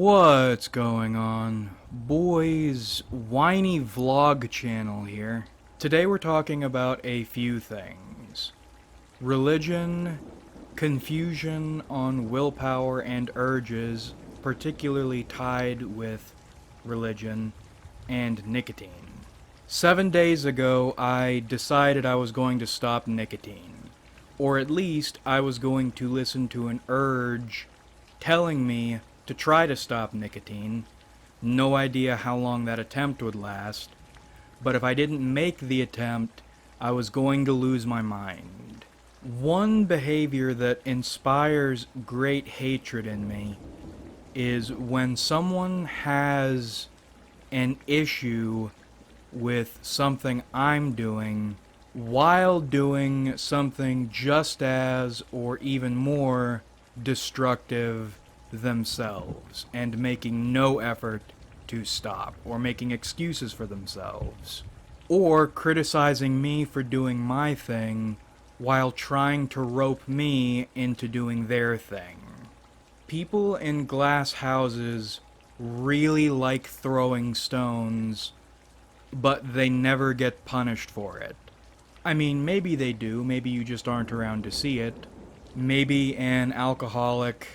What's going on? Boys, whiny vlog channel here. Today we're talking about a few things. Religion, confusion on willpower and urges, particularly tied with religion, and nicotine. 7 days ago, I decided I was going to stop nicotine. Or at least, I was going to listen to an urge telling me to try to stop nicotine. No idea how long that attempt would last, but if I didn't make the attempt, I was going to lose my mind. One behavior that inspires great hatred in me is when someone has an issue with something I'm doing while doing something just as or even more destructive themselves and making no effort to stop, or making excuses for themselves, or criticizing me for doing my thing while trying to rope me into doing their thing. People in glass houses really like throwing stones, but they never get punished for it. I mean, maybe they do, maybe you just aren't around to see it. Maybe an alcoholic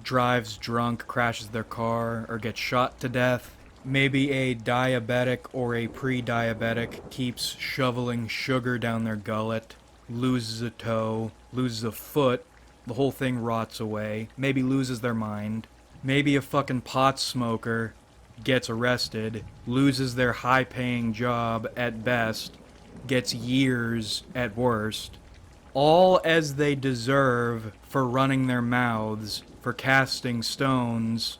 drives drunk, crashes their car, or gets shot to death. Maybe a diabetic or a pre-diabetic keeps shoveling sugar down their gullet, loses a toe, loses a foot, the whole thing rots away, maybe loses their mind. Maybe a fucking pot smoker gets arrested, loses their high-paying job at best, gets years at worst, all as they deserve for running their mouths, for casting stones,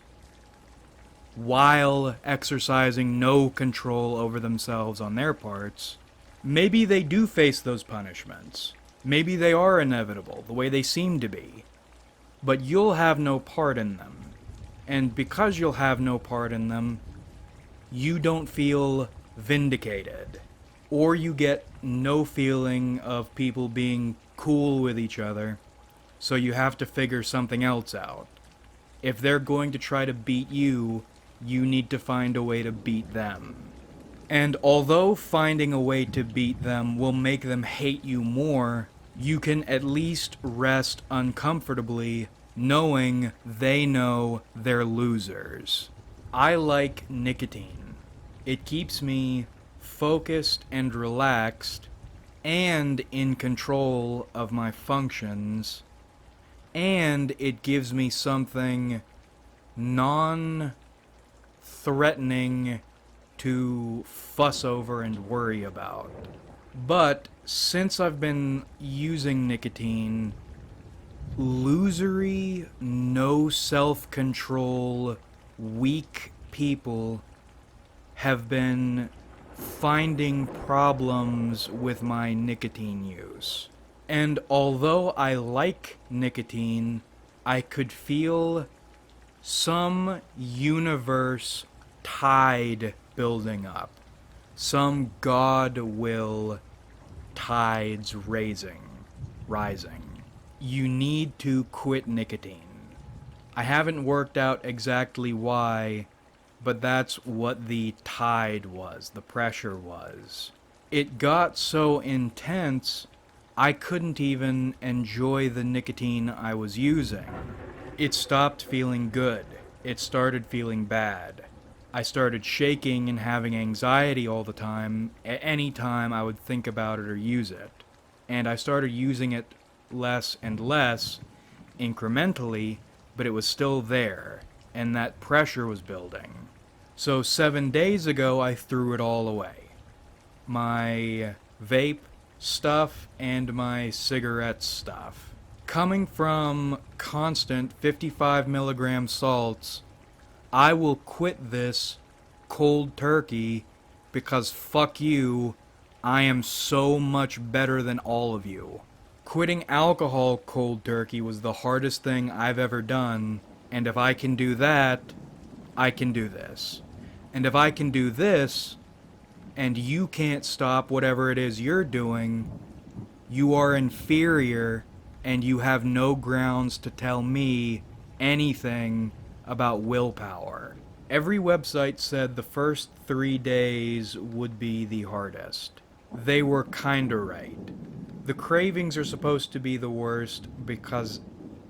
while exercising no control over themselves on their parts. Maybe they do face those punishments. Maybe they are inevitable, the way they seem to be. But you'll have no part in them. And because you'll have no part in them, you don't feel vindicated. Or you get no feeling of people being cool with each other, so you have to figure something else out. If they're going to try to beat you, you need to find a way to beat them. And although finding a way to beat them will make them hate you more, you can at least rest uncomfortably knowing they know they're losers. I like nicotine. It keeps me focused and relaxed and in control of my functions, and it gives me something non-threatening to fuss over and worry about. But since I've been using nicotine, losery, no self-control, weak people have been finding problems with my nicotine use. And although I like nicotine, I could feel some universe tide building up. Some God will tides rising. You need to quit nicotine. I haven't worked out exactly why, but that's what the tide was, the pressure was. It got so intense, I couldn't even enjoy the nicotine I was using. It stopped feeling good. It started feeling bad. I started shaking and having anxiety all the time, any time I would think about it or use it. And I started using it less and less, incrementally, but it was still there, and that pressure was building. So 7 days ago, I threw it all away. My vape stuff and my cigarette stuff. Coming from constant 55 milligram salts, I will quit this cold turkey because fuck you, I am so much better than all of you. Quitting alcohol cold turkey was the hardest thing I've ever done, and if I can do that, I can do this. And if I can do this, and you can't stop whatever it is you're doing, you are inferior, and you have no grounds to tell me anything about willpower. Every website said the first 3 days would be the hardest. They were kinda right. The cravings are supposed to be the worst because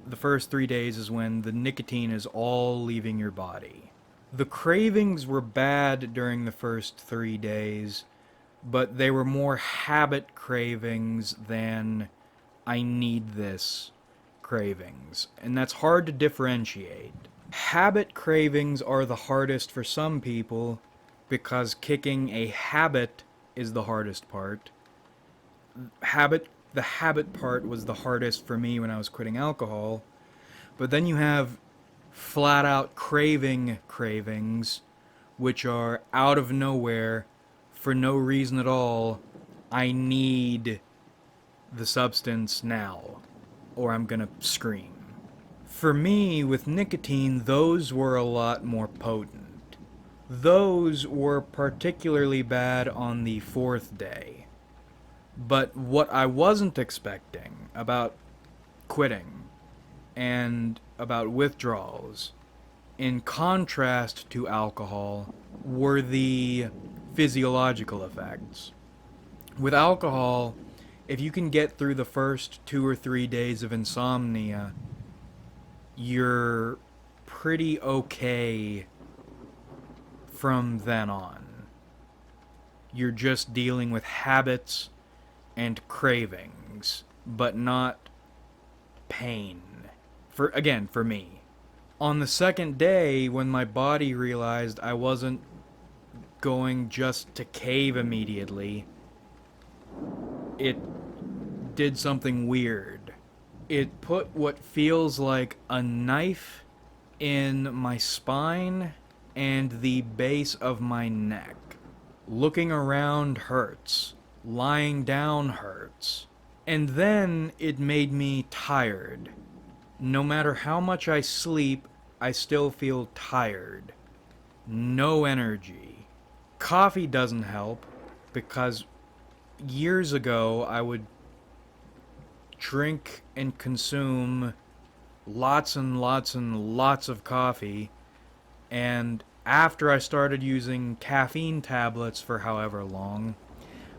the first 3 days is when the nicotine is all leaving your body. The cravings were bad during the first 3 days, but they were more habit cravings than I need this cravings, and that's hard to differentiate. Habit cravings are the hardest for some people because kicking a habit is the hardest part. The habit part was the hardest for me when I was quitting alcohol, but then you have flat out cravings, which are out of nowhere for no reason at all. I need the substance now, or I'm gonna scream. For me, with nicotine, those were a lot more potent. Those were particularly bad on the 4th day. But what I wasn't expecting about quitting and about withdrawals, in contrast to alcohol, were the physiological effects. With alcohol, if you can get through the first 2 or 3 days of insomnia, you're pretty okay from then on. You're just dealing with habits and cravings, but not pain. For me. On the 2nd day, when my body realized I wasn't going just to cave immediately, it did something weird. It put what feels like a knife in my spine and the base of my neck. Looking around hurts. Lying down hurts. And then it made me tired. No matter how much I sleep, I still feel tired. No energy. Coffee doesn't help because years ago I would drink and consume lots and lots and lots of coffee, and after I started using caffeine tablets for however long,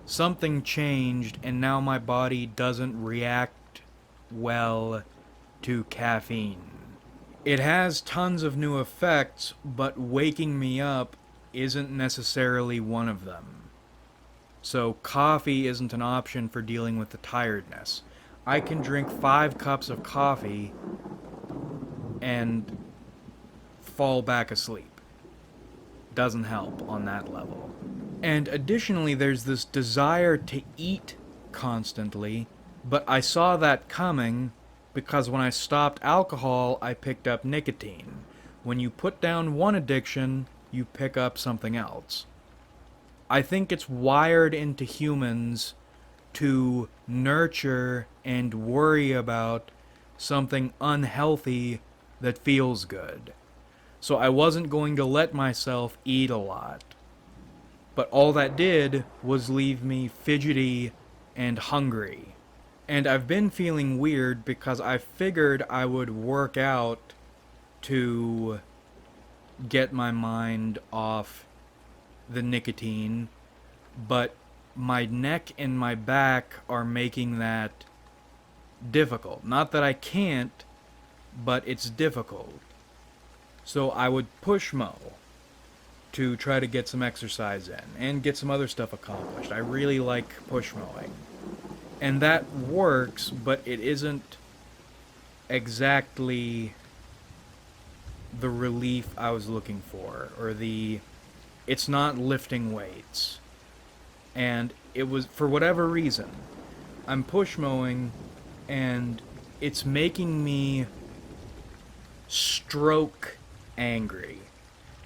something changed and now my body doesn't react well to caffeine. It has tons of new effects, but waking me up isn't necessarily one of them. So coffee isn't an option for dealing with the tiredness. I can drink 5 cups of coffee and fall back asleep. Doesn't help on that level. And additionally, there's this desire to eat constantly, but I saw that coming because when I stopped alcohol, I picked up nicotine. When you put down one addiction, you pick up something else. I think it's wired into humans to nurture and worry about something unhealthy that feels good. So I wasn't going to let myself eat a lot. But all that did was leave me fidgety and hungry. And I've been feeling weird because I figured I would work out to get my mind off the nicotine, but my neck and my back are making that difficult. Not that I can't, but it's difficult. So I would push mow to try to get some exercise in and get some other stuff accomplished. I really like push mowing. And that works, but it isn't exactly the relief I was looking for, or it's not lifting weights. And it was, for whatever reason, I'm push mowing, and it's making me stroke angry.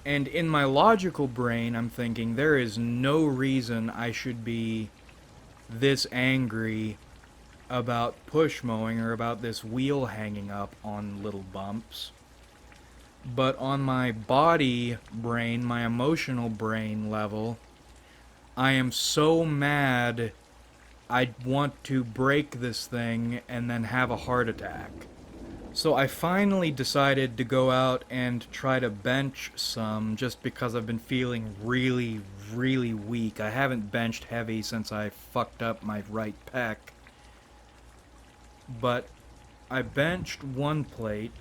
And in my logical brain, I'm thinking, there is no reason I should be this angry about push mowing or about this wheel hanging up on little bumps. But on my body brain, my emotional brain level, I am so mad I want to break this thing and then have a heart attack. So I finally decided to go out and try to bench some just because I've been feeling really, really weak. I haven't benched heavy since I fucked up my right pec. But I benched one plate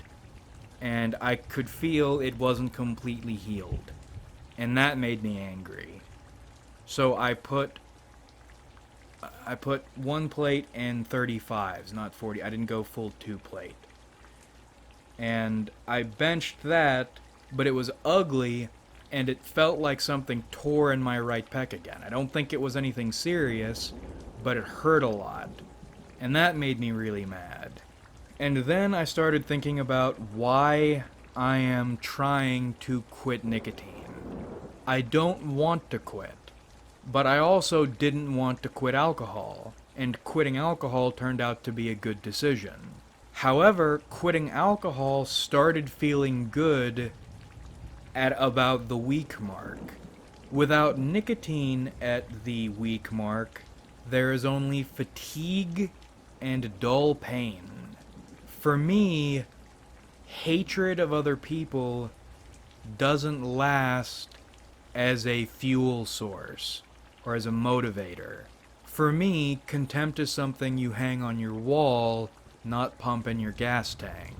and I could feel it wasn't completely healed. And that made me angry. So I put one plate and 35s, not 40. I didn't go full two plate. And I benched that, but it was ugly, and it felt like something tore in my right pec again. I don't think it was anything serious, but it hurt a lot. And that made me really mad. And then I started thinking about why I am trying to quit nicotine. I don't want to quit, but I also didn't want to quit alcohol, and quitting alcohol turned out to be a good decision. However, quitting alcohol started feeling good at about the week mark. Without nicotine at the week mark, there is only fatigue and dull pain. For me, hatred of other people doesn't last as a fuel source or as a motivator. For me, contempt is something you hang on your wall, not pump in your gas tank.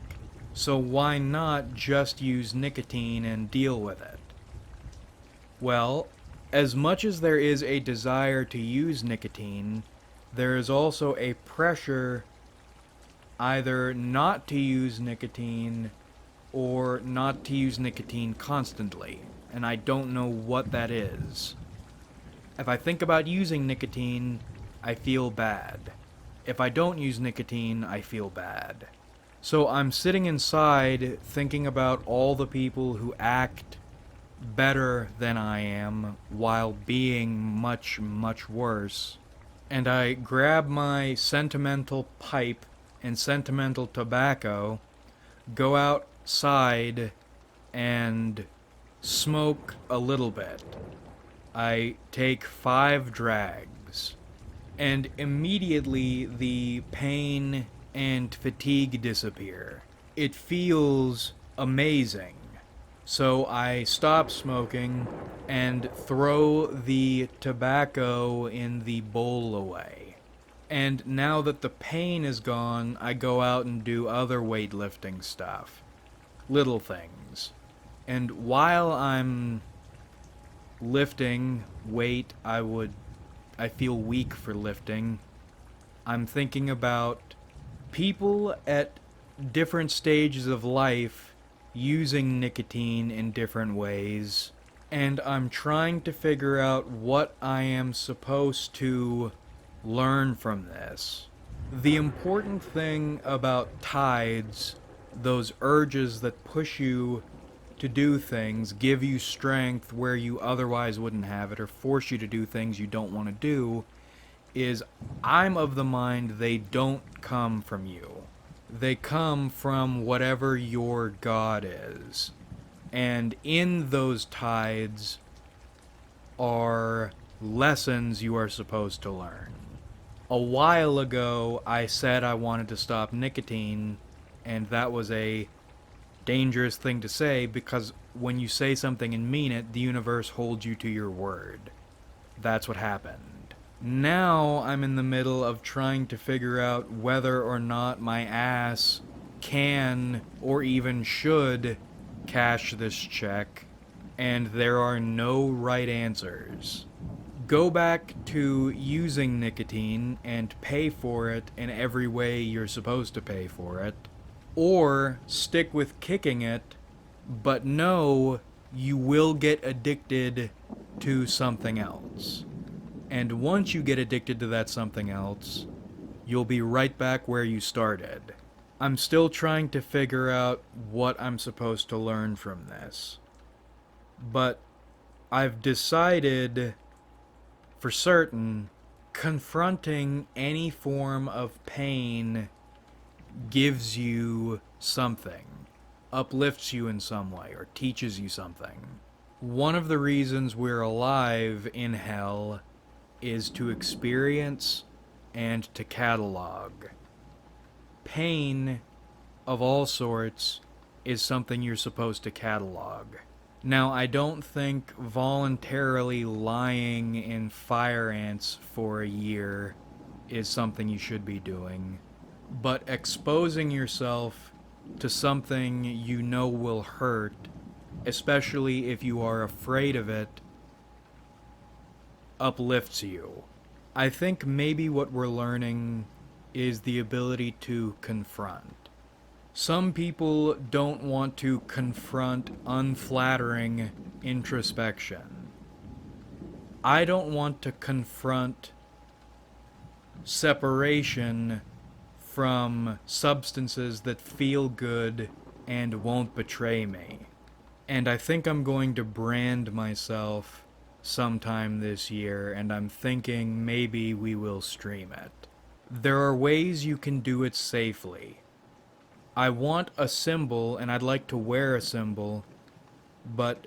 So why not just use nicotine and deal with it? Well, as much as there is a desire to use nicotine, there is also a pressure either not to use nicotine or not to use nicotine constantly, and I don't know what that is. If I think about using nicotine, I feel bad. If I don't use nicotine, I feel bad. So I'm sitting inside thinking about all the people who act better than I am while being much, much worse. And I grab my sentimental pipe and sentimental tobacco, go outside, and smoke a little bit. I take 5 drags, and immediately the pain and fatigue disappear. It feels amazing. So I stop smoking and throw the tobacco in the bowl away. And now that the pain is gone, I go out and do other weightlifting stuff. Little things. And while I'm lifting weight, I feel weak for lifting. I'm thinking about people at different stages of life using nicotine in different ways, and I'm trying to figure out what I am supposed to learn from this. The important thing about tides, those urges that push you to do things, give you strength where you otherwise wouldn't have it, or force you to do things you don't want to do, is I'm of the mind they don't come from you. They come from whatever your God is. And in those tides are lessons you are supposed to learn. A while ago, I said I wanted to stop nicotine, and that was a dangerous thing to say because when you say something and mean it, the universe holds you to your word. That's what happened. Now I'm in the middle of trying to figure out whether or not my ass can or even should cash this check, and there are no right answers. Go back to using nicotine and pay for it in every way you're supposed to pay for it, or stick with kicking it, but know you will get addicted to something else. And once you get addicted to that something else, you'll be right back where you started. I'm still trying to figure out what I'm supposed to learn from this. But I've decided for certain, confronting any form of pain gives you something, uplifts you in some way, or teaches you something. One of the reasons we're alive in hell is to experience and to catalog. Pain of all sorts is something you're supposed to catalog. Now, I don't think voluntarily lying in fire ants for a year is something you should be doing, but exposing yourself to something you know will hurt, especially if you are afraid of it, uplifts you. I think maybe what we're learning is the ability to confront. Some people don't want to confront unflattering introspection. I don't want to confront separation from substances that feel good and won't betray me. And I think I'm going to brand myself sometime this year, and I'm thinking maybe we will stream it. There are ways you can do it safely. I want a symbol, and I'd like to wear a symbol, but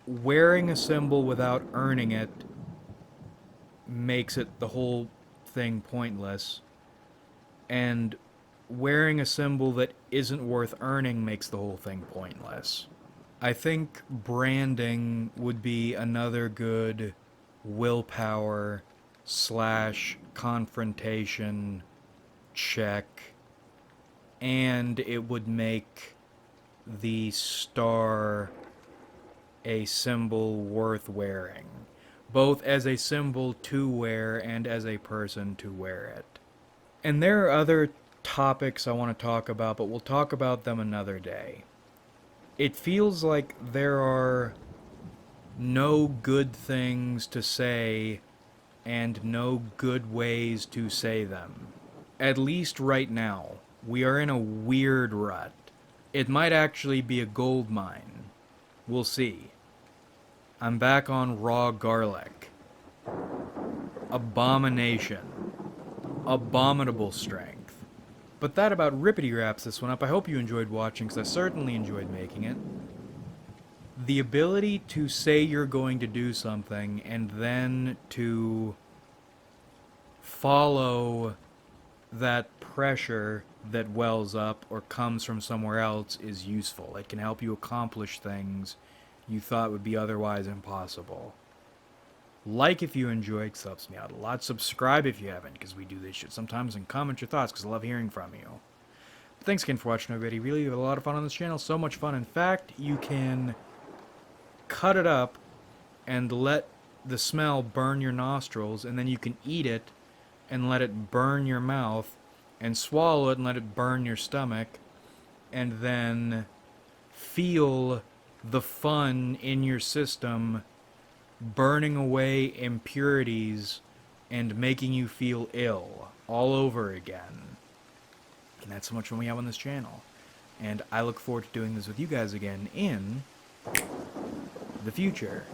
wearing a symbol without earning it makes it the whole thing pointless, and wearing a symbol that isn't worth earning makes the whole thing pointless. I think branding would be another good willpower / confrontation check, and it would make the star a symbol worth wearing, both as a symbol to wear and as a person to wear it. And there are other topics I want to talk about, but we'll talk about them another day. It feels like there are no good things to say and no good ways to say them. At least right now. We are in a weird rut. It might actually be a gold mine. We'll see. I'm back on raw garlic. Abomination. Abominable strength. But that about rippity wraps this one up. I hope you enjoyed watching, because I certainly enjoyed making it. The ability to say you're going to do something and then to follow that pressure that wells up or comes from somewhere else is useful. It can help you accomplish things you thought would be otherwise impossible. Like if you enjoyed, because it helps me out a lot. Subscribe if you haven't, because we do this shit sometimes, and comment your thoughts, because I love hearing from you. But thanks again for watching, everybody. Really have a lot of fun on this channel. So much fun. In fact, you can cut it up and let the smell burn your nostrils, and then you can eat it and let it burn your mouth, and swallow it and let it burn your stomach, and then feel the fun in your system burning away impurities and making you feel ill all over again. And that's so much fun we have on this channel. And I look forward to doing this with you guys again in the future.